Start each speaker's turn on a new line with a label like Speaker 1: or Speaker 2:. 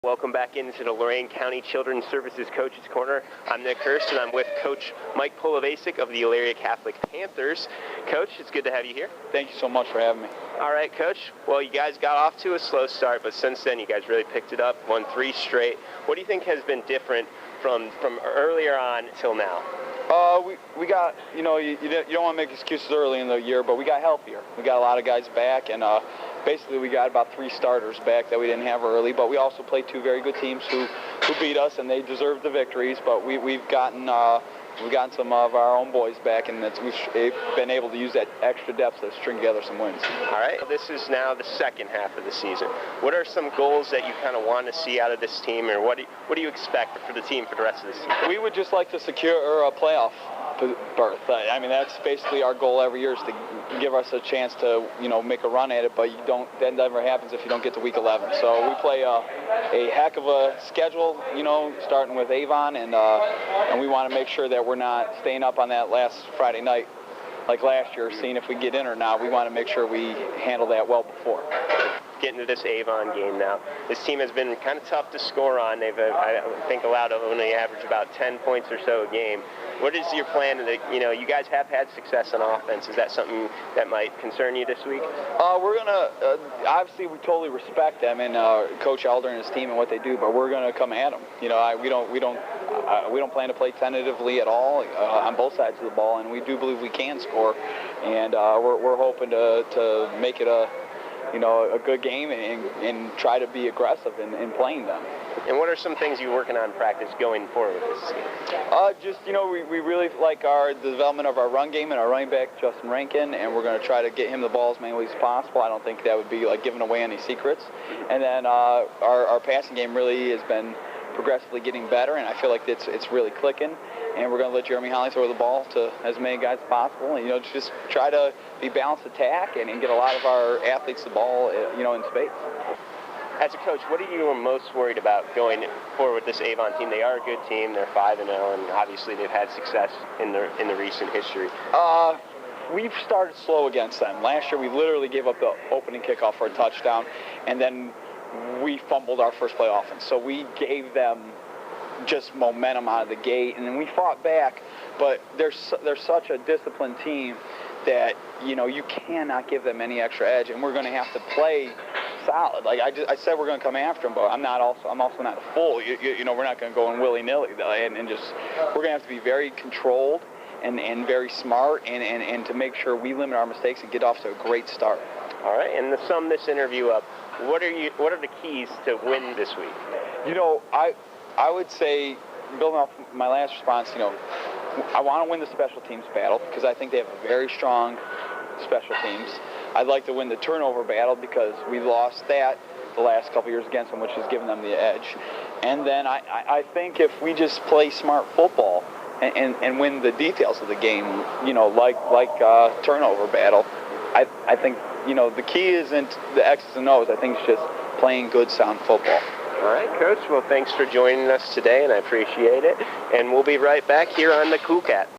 Speaker 1: Welcome back into the Lorain County Children's Services Coaches Corner. I'm Nick Hurst, and I'm with Coach Mike Polevacik of the Elyria Catholic Panthers. Coach, it's good to have you here.
Speaker 2: Thank you so much for having me.
Speaker 1: All right, Coach. Well, you guys got off to a slow start, but since then you guys really picked it up, won 3 straight. What do you think has been different from earlier on till now?
Speaker 2: We got, you don't want to make excuses early in the year, but we got healthier. We got a lot of guys back, and basically we got about 3 starters back that we didn't have early, but we also played 2 very good teams who beat us, and they deserved the victories. But we've gotten some of our own boys back, and we've been able to use that extra depth to string together some wins.
Speaker 1: All right, this is now the second half of the season. What are some goals that you kind of want to see out of this team, or what do you expect for the team for the rest of the season?
Speaker 2: We would just like to secure a playoff berth. I mean, that's basically our goal every year, is to give us a chance to, make a run at it, but that never happens if you don't get to week 11. So we play a heck of a schedule, starting with Avon, and we want to make sure that we're not staying up on that last Friday night like last year, seeing if we get in or not. We want to make sure we handle that well before.
Speaker 1: Getting to this Avon game now. This team has been kind of tough to score on. They've, I think, allowed to only average about 10 points or so a game. What is your plan? You guys have had success on offense. Is that something that might concern you this week?
Speaker 2: We're gonna obviously we totally respect them and Coach Elder and his team and what they do, but we're gonna come at them. We don't plan to play tentatively at all on both sides of the ball, and we do believe we can score, and we're hoping to make it a good game and try to be aggressive in playing them.
Speaker 1: And what are some things you're working on in practice going forward with this game?
Speaker 2: We really like the development of our run game and our running back, Justin Rankin, and we're going to try to get him the ball as many ways as possible. I don't think that would be like giving away any secrets. And then our passing game really has been progressively getting better, and I feel like it's really clicking. And we're going to let Jeremy Holly throw the ball to as many guys as possible, and just try to be balanced attack and get a lot of our athletes the ball, in space.
Speaker 1: As a coach, what are you most worried about going forward with this Avon team? They are a good team. They're 5-0, and obviously they've had success in the recent history.
Speaker 2: We've started slow against them. Last year we literally gave up the opening kickoff for a touchdown, and then we fumbled our first play offense. So we gave them just momentum out of the gate, and then we fought back. But they're such a disciplined team that you cannot give them any extra edge, and we're going to have to play solid. Like I said, we're going to come after them, but I'm also not a fool. We're not going to go in willy-nilly, and just we're going to have to be very controlled and very smart, and to make sure we limit our mistakes and get off to a great start.
Speaker 1: All right, and to sum this interview up, what are the keys to win this week?
Speaker 2: I would say, building off my last response, I want to win the special teams battle because I think they have a very strong special teams. I'd like to win the turnover battle because we lost that the last couple years against them, which has given them the edge. And then I think if we just play smart football and win the details of the game, like turnover battle, I think, the key isn't the X's and O's. I think it's just playing good, sound football.
Speaker 1: All right, Coach. Well, thanks for joining us today, and I appreciate it. And we'll be right back here on the Cool Cat.